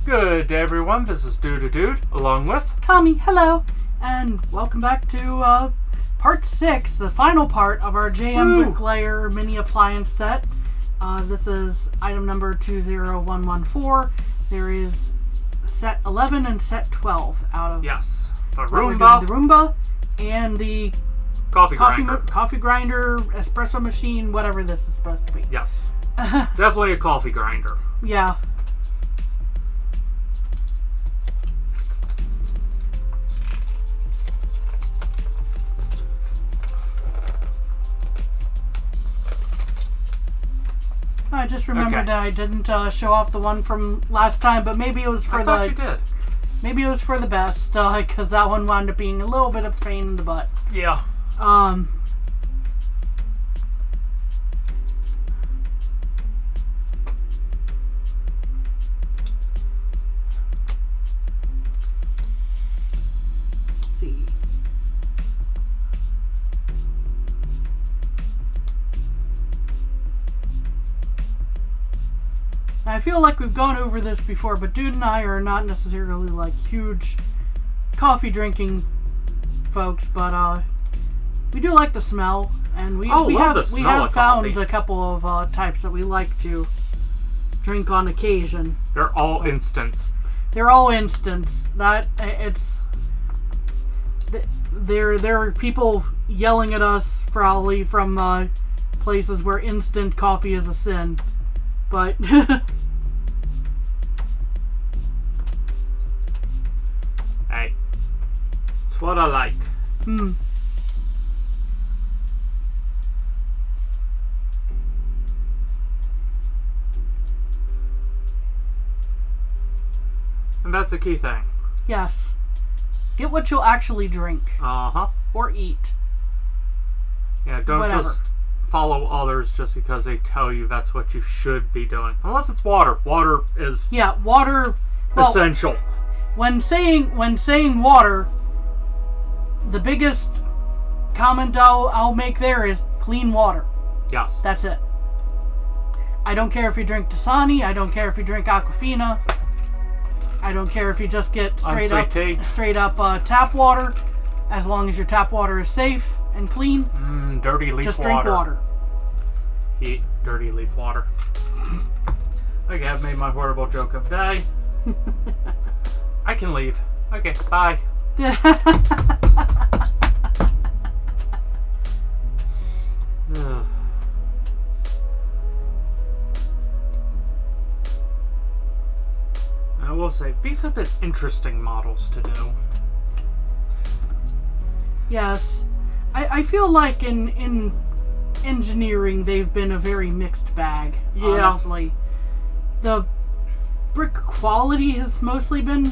Good day, everyone. This is Dude, along with Tommy. Hello, and welcome back to part 6, the final part of our JMBricklayer mini appliance set. This is item number 20114. There is set 11 and set 12 out of the Roomba and the coffee grinder. Coffee grinder, espresso machine, whatever this is supposed to be. Yes, definitely a coffee grinder. Yeah. I just remembered that I didn't show off the one from last time, but maybe it was for I thought you did. Maybe it was for the best, because that one wound up being a little bit of a pain in the butt. Yeah. Let's see. I feel like we've gone over this before, but Dude and I are not necessarily like huge coffee drinking folks, but we do like the smell, and we have found a couple of types that we like to drink on occasion. They're all instants. They're all instants. That it's there are people yelling at us probably from places where instant coffee is a sin, but. Hey, it's what I like. Hmm. And that's a key thing. Yes. Get what you'll actually drink. Uh-huh. Or eat. Yeah, don't just follow others just because they tell you that's what you should be doing. Unless it's water. Water is water essential. When saying water, the biggest comment I'll make there is clean water. Yes. That's it. I don't care if you drink Dasani. I don't care if you drink Aquafina. I don't care if you just get straight up tap water. As long as your tap water is safe and clean. Dirty leaf water. Just drink water. Eat dirty leaf water. Okay, I've made my horrible joke of the day. I can leave. Okay, bye. I will say, these have been interesting models to do. Yes. I feel like in engineering they've been a very mixed bag, honestly. The brick quality has mostly been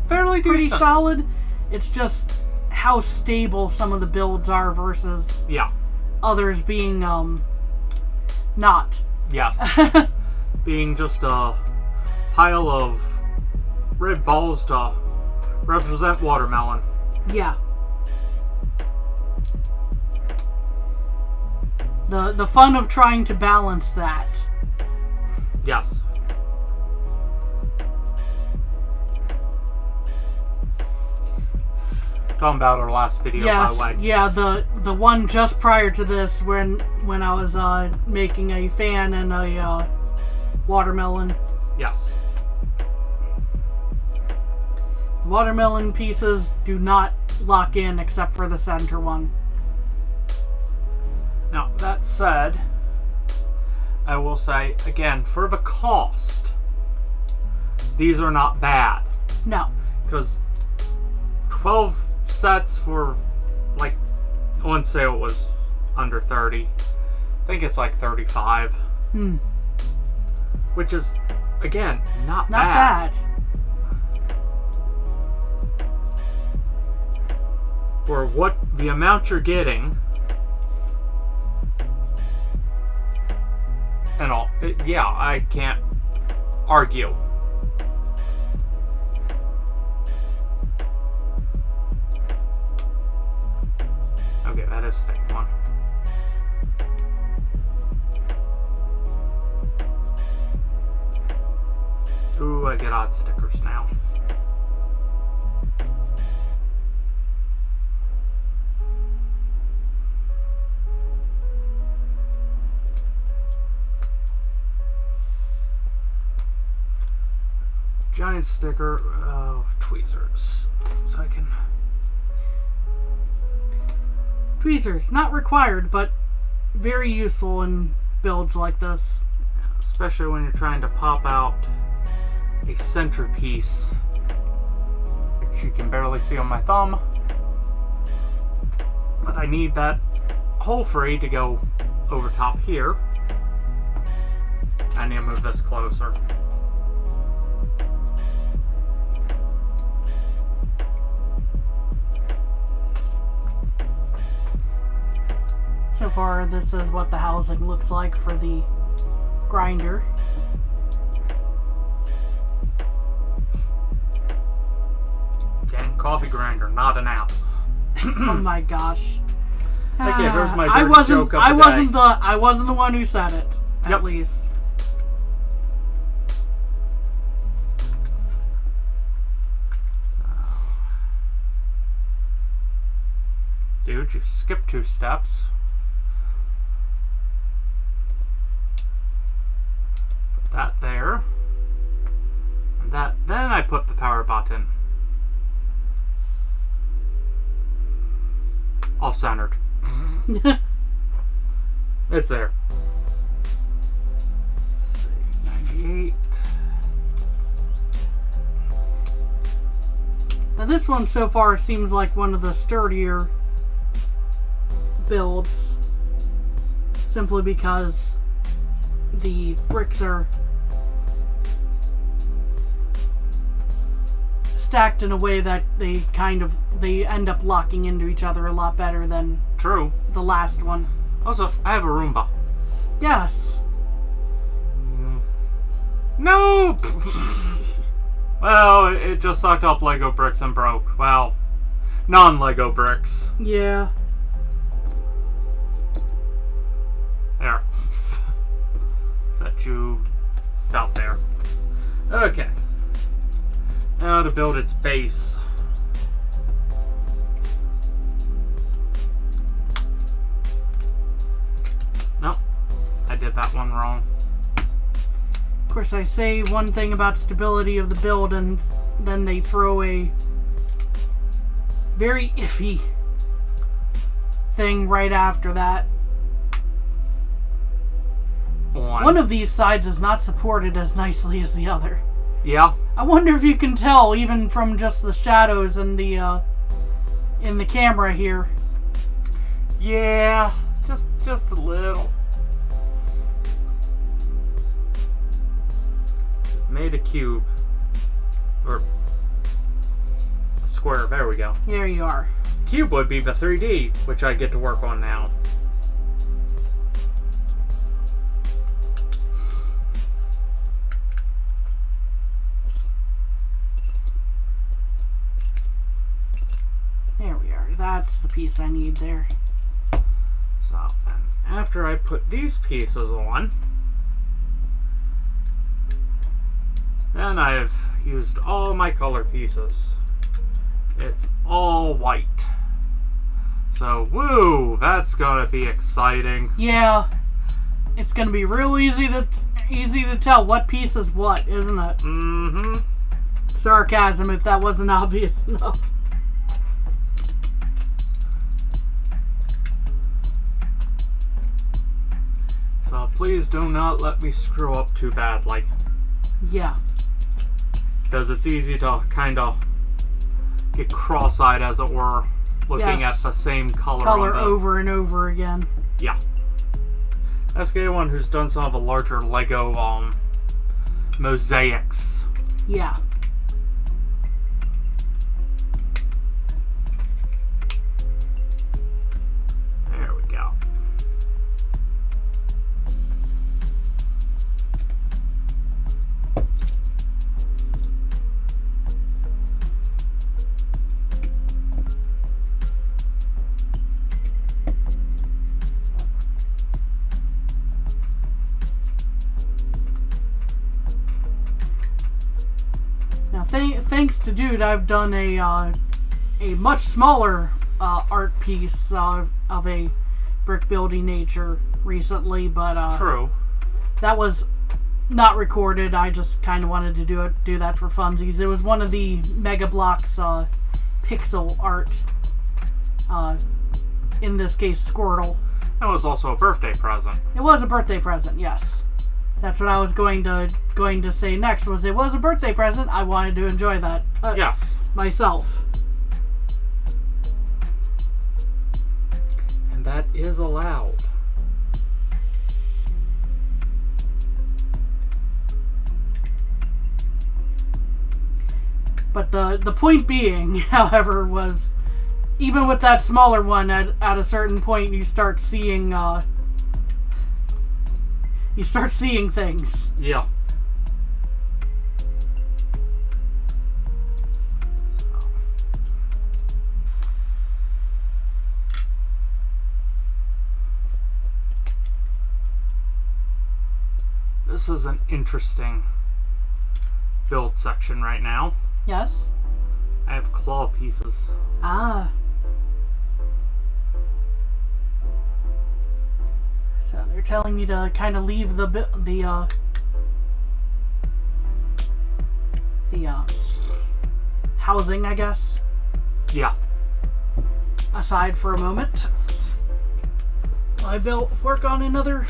pretty solid. It's just how stable some of the builds are versus others being not. Yes. Being just a pile of red balls to represent watermelon. Yeah. The fun of trying to balance that. Yes. Talking about our last video, by the way. Yeah, the one just prior to this when I was making a fan and a watermelon. Yes. Watermelon pieces do not lock in except for the center one. Now, that said, I will say, again, for the cost, these are not bad. No. Because 12 sets for, like, on sale was under 30. I think it's like 35. Which is, again, not bad. For what the amount you're getting, and all, I can't argue. Okay, that is the second one. Ooh, I get odd stickers now. Giant sticker, tweezers. So I can... Tweezers, not required, but very useful in builds like this. Yeah, especially when you're trying to pop out a centerpiece, which you can barely see on my thumb. But I need that hole free to go over top here. I need to move this closer. So far, this is what the housing looks like for the grinder. Again, coffee grinder, not an app. Oh my gosh. Okay, there's my dirty joke of the day. I wasn't the one who said it. At Yep. least. Dude, you skipped 2 steps. Put that there. And that, then I put the power button. Off-centered. It's there. Let's see, 98. Now this one so far seems like one of the sturdier builds, simply because the bricks are stacked in a way that they end up locking into each other a lot better than True. the last one. Also, I have a Roomba. Yes. No! Well, it just sucked up Lego bricks and broke. Well, non-Lego bricks. Yeah. There. Set you out there. Okay. Now to build its base. Nope. I did that one wrong. Of course, I say one thing about stability of the build, and then they throw a very iffy thing right after that. One of these sides is not supported as nicely as the other. Yeah. I wonder if you can tell, even from just the shadows in the camera here. Yeah, just a little. Made a cube. Or a square, there we go. There you are. Cube would be the 3D, which I get to work on now. There we are. That's the piece I need there. So, after I put these pieces on, then I've used all my color pieces. It's all white. So, woo, that's gonna be exciting. Yeah. It's gonna be real easy to tell what piece is what, isn't it? Mm-hmm. Sarcasm, if that wasn't obvious enough. So please do not let me screw up too badly. Yeah. Because it's easy to kind of get cross-eyed, as it were, looking at the same color over and over again. Yeah. Ask anyone who's done some of the larger Lego mosaics. Yeah. There we go. Now, thanks to Dude, I've done a much smaller art piece of a brick building nature recently, but True. that was not recorded. I just kind of wanted to do that for funsies. It was one of the Mega Bloks pixel art. In this case, Squirtle. It was also a birthday present. It was a birthday present, yes. That's what I was going to say next. It was a birthday present. I wanted to enjoy that. Yes. Myself. And that is allowed. But the point being, however, was even with that smaller one, at a certain point, you start seeing things. Yeah. This is an interesting build section right now. Yes. I have claw pieces. Ah. So they're telling me to kind of leave the housing, I guess, Yeah. aside for a moment. I will work on another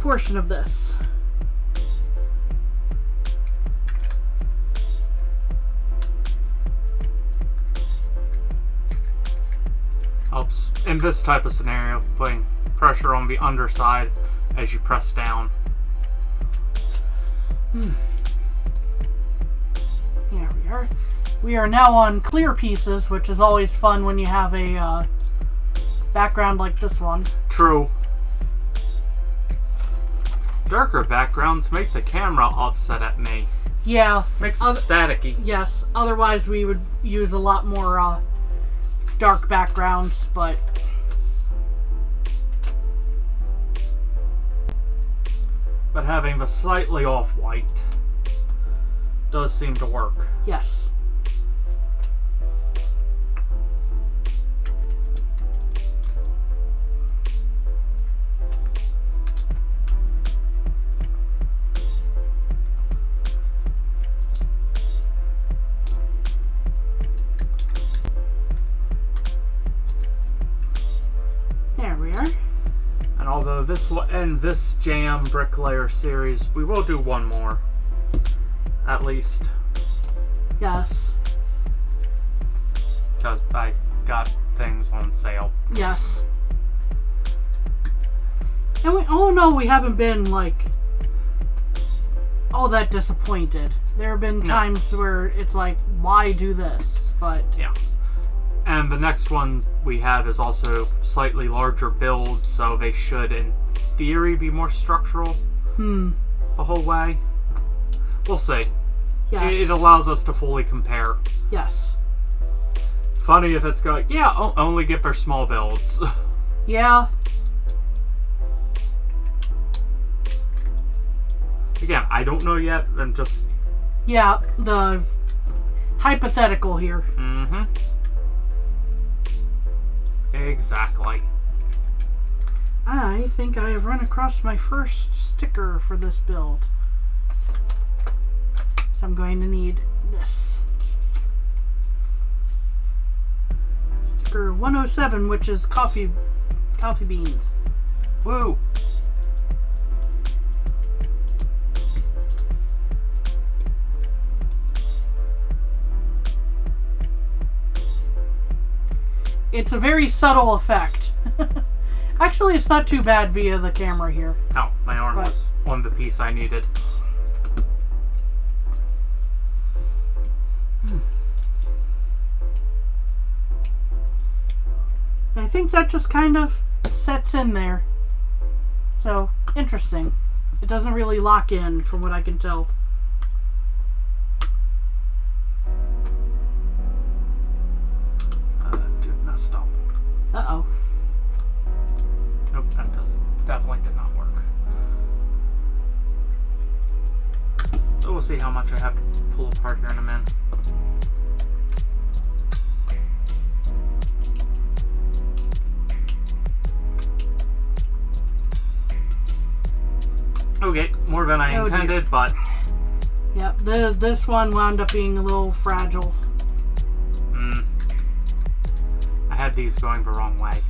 portion of this. Helps in this type of scenario, putting pressure on the underside as you press down. Here we are. We are now on clear pieces, which is always fun when you have a background like this one. True. Darker backgrounds make the camera upset at me. Yeah. Makes it staticky. Yes. Otherwise, we would use a lot more dark backgrounds, but having the slightly off-white does seem to work. yes. There we are. And although this will end this JMBricklayer series, we will do one more. At least. Yes. Because I got things on sale. Yes. And we haven't been like all that disappointed. There have been times where it's like, why do this? But yeah. And the next one we have is also slightly larger build, so they should, in theory, be more structural the whole way. We'll see. yes. It allows us to fully compare. yes. Funny if it's going, yeah, only get their small builds. Yeah. Again, I don't know yet. I'm just... Yeah, the hypothetical here. Mm-hmm. Exactly. I think I have run across my first sticker for this build. So I'm going to need this. Sticker 107, which is coffee beans. Woo! It's a very subtle effect. Actually, it's not too bad via the camera here. Oh, my arm was on the piece I needed. I think that just kind of sets in there. So, interesting. It doesn't really lock in, from what I can tell. Dude messed up. Uh-oh. Nope, that definitely did not work. So we'll see see how much I have to pull apart here in a minute. Okay, more than I intended, but... Yep, this one wound up being a little fragile. I had these going the wrong way.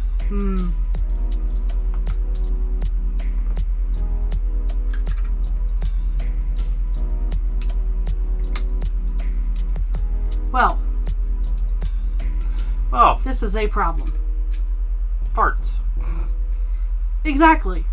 Well, this is a problem. Parts. Exactly.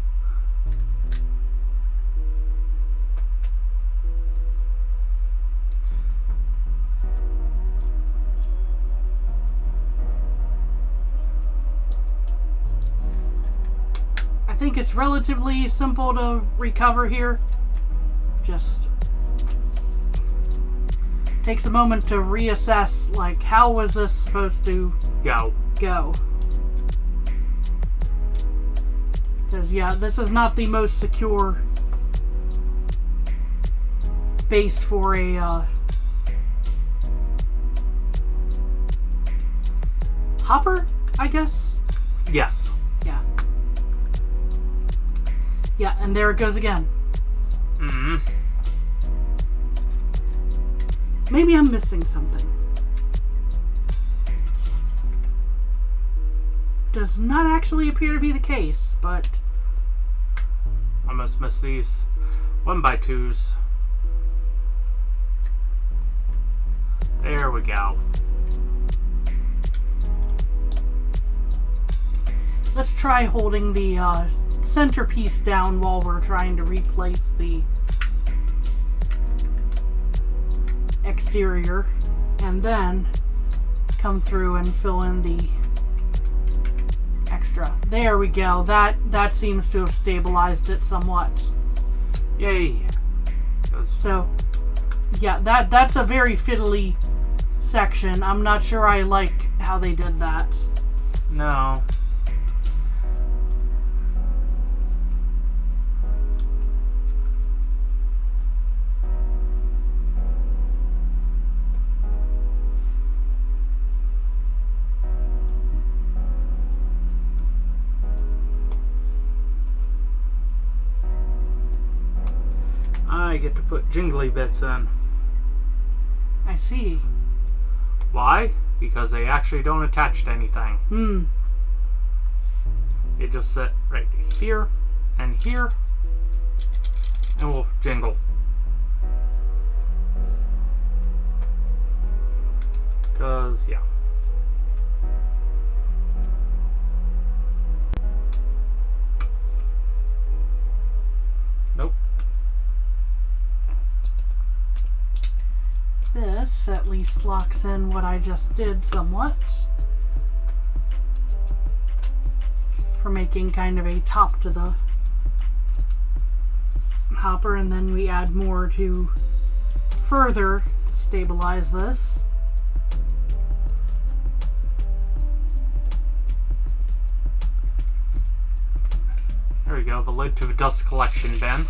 I think it's relatively simple to recover here. Just takes a moment to reassess, like, how was this supposed to go? Because, yeah, this is not the most secure base for a hopper, I guess? Yes. Yeah. Yeah, and there it goes again. Maybe I'm missing something. Does not actually appear to be the case, but... I must miss these 1x2s. There we go. Let's try holding the centerpiece down while we're trying to replace the exterior, and then come through and fill in the extra. There we go. That seems to have stabilized it somewhat. Yay. So, yeah, that's a very fiddly section. I'm not sure I like how they did that. No. I get to put jingly bits in. I see. Why? Because they actually don't attach to anything. They just sit right here and here, and will jingle. Because, yeah. Nope. This at least locks in what I just did somewhat. For making kind of a top to the hopper, and then we add more to further stabilize this. There we go, the lid to the dust collection bin.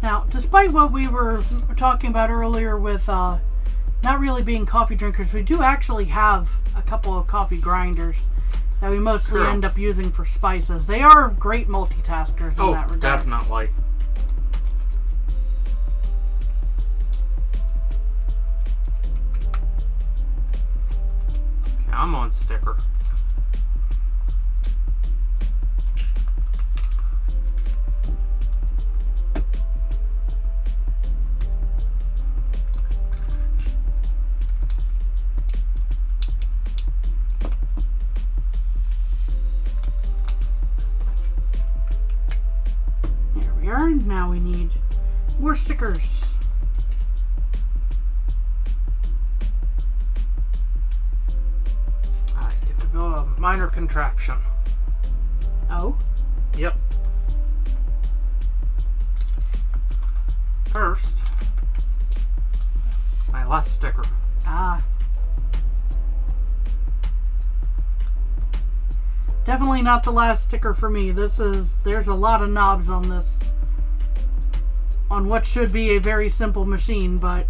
Now, despite what we were talking about earlier with not really being coffee drinkers, we do actually have a couple of coffee grinders that we mostly end up using for spices. They are great multitaskers in that regard. Oh, definitely. Come on, sticker. Now we need more stickers. I get to build a minor contraption. Oh? Yep. first, my last sticker. Ah. Definitely not the last sticker for me. There's a lot of knobs on this. On what should be a very simple machine, but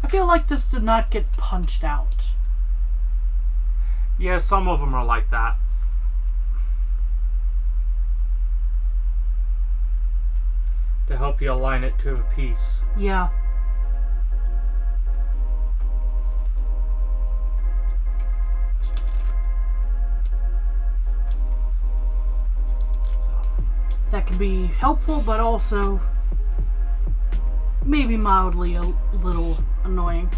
I feel like this did not get punched out. Yeah, some of them are like that. To help you align it to a piece. Yeah. That can be helpful, but also maybe mildly a little annoying.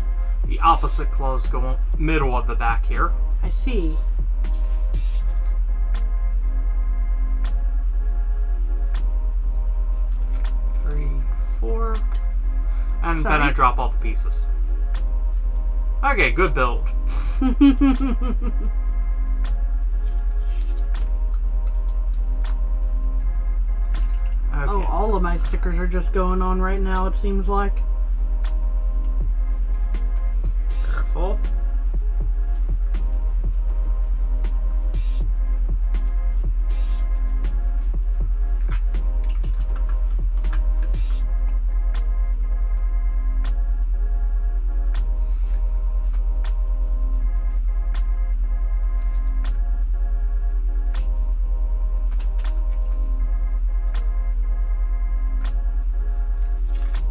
The opposite claws go middle of the back here. I see. 3, 4, and Sorry. then I drop all the pieces. Okay, good build. Okay. Oh, all of my stickers are just going on right now, it seems like. Careful.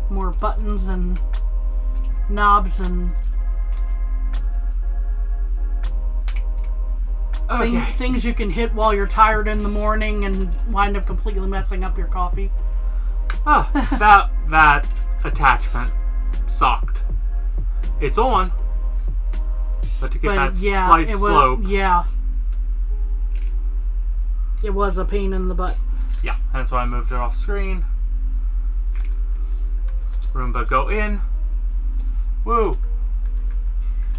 More buttons and knobs and things you can hit while you're tired in the morning and wind up completely messing up your coffee. Oh, that attachment sucked. It's on, but to get that slight slope. Yeah. It was a pain in the butt. Yeah, that's why I moved it off screen. Roomba, go in. Woo!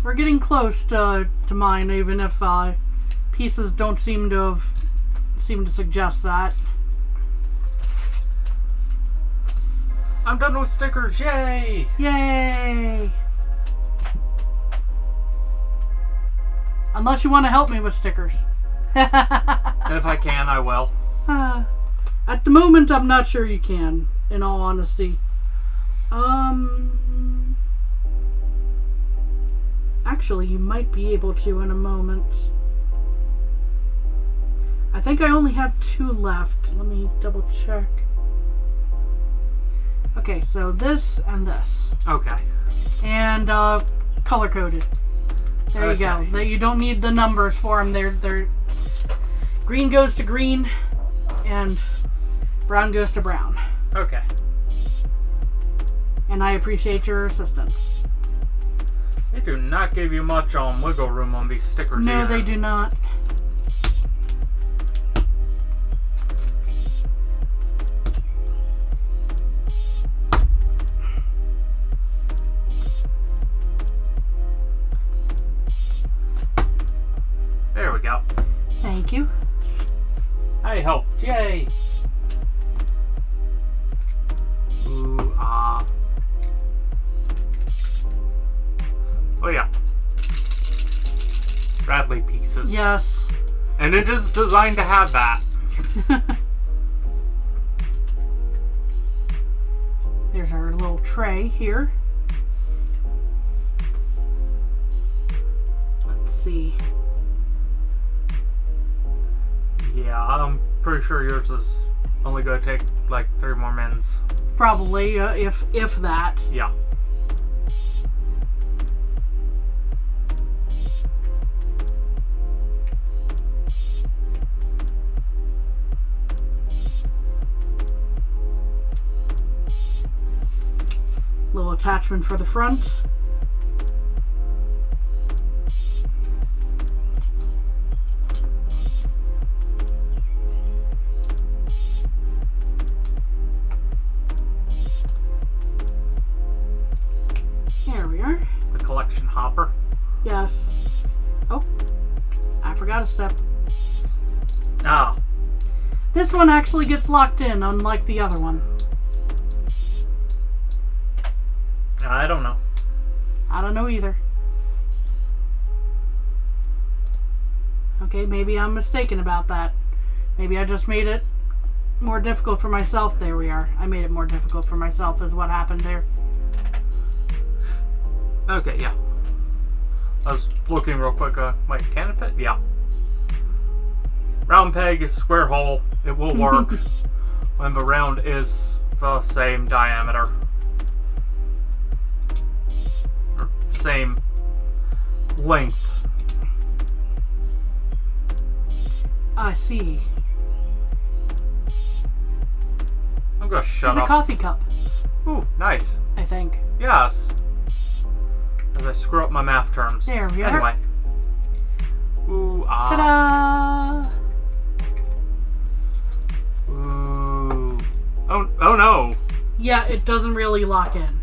We're getting close to mine, even if pieces don't seem to suggest that. I'm done with stickers. Yay! Yay! Unless you want to help me with stickers. If I can, I will. At the moment, I'm not sure you can, in all honesty. Actually, you might be able to in a moment. I think I only have 2 left. Let me double check. Okay, so this and this. Okay. And color coded. There you go. That you don't need the numbers for them. They're green goes to green, and brown goes to brown. Okay. And I appreciate your assistance. They do not give you much wiggle room on these stickers. No, either. they do not. There we go. Thank you. I helped. Yay! Ooh, ah. Oh yeah. Bradley pieces. Yes. And it is designed to have that. There's our little tray here. Let's see. Yeah, I'm pretty sure yours is only going to take like 3 more minutes. Probably, if that. Yeah. Little attachment for the front. There we are. The collection hopper. Yes. Oh, I forgot a step. Ah. This one actually gets locked in, unlike the other one. I don't know. I don't know either. Okay, maybe I'm mistaken about that. Maybe I just made it more difficult for myself. There we are. I made it more difficult for myself is what happened there. Okay, yeah. I was looking real quick. Wait, can it fit? Yeah. Round peg is square hole. It will work when the round is the same diameter. Or same length. I see. I'm gonna shut It's up. a coffee cup, Ooh, nice. I think. Yes. As I screw up my math terms. There we are. Anyway. Ooh, ah. Ta-da! Ooh. Oh no. Yeah, it doesn't really lock in.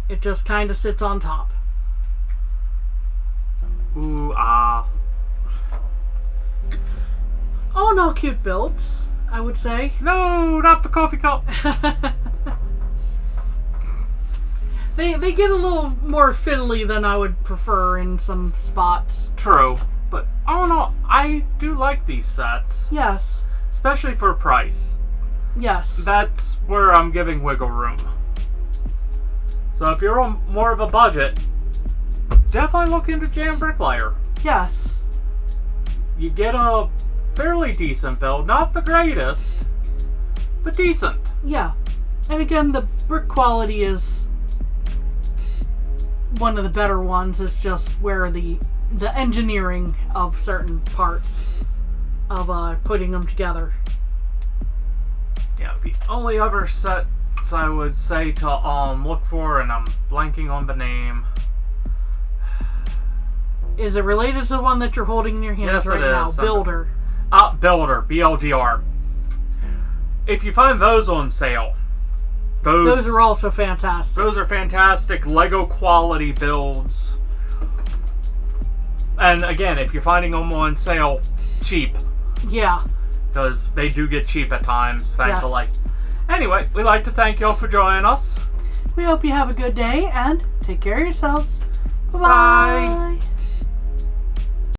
It just kind of sits on top. Ooh, ah. Oh, no, cute builds, I would say. No, not the coffee cup. They get a little more fiddly than I would prefer in some spots. True. But, oh no, I do like these sets. Yes. Especially for price. Yes. That's where I'm giving wiggle room. So if you're on more of a budget, definitely look into JMBricklayer. Yes. You get a fairly decent build. Not the greatest, but decent. Yeah. And again, the brick quality is one of the better ones. It's just where the engineering of certain parts of putting them together. Yeah, the only other sets I would say to look for, and I'm blanking on the name. Is it related to the one that you're holding in your hands Yes, right it now? is. Builder. Builder, BLDR. If you find those on sale, Those are also fantastic. those are fantastic Lego quality builds. And again, if you're finding them on sale, cheap. Yeah. Because they do get cheap at times, thankfully. Yes. Anyway, we'd like to thank y'all for joining us. We hope you have a good day and take care of yourselves. Bye-bye. Bye.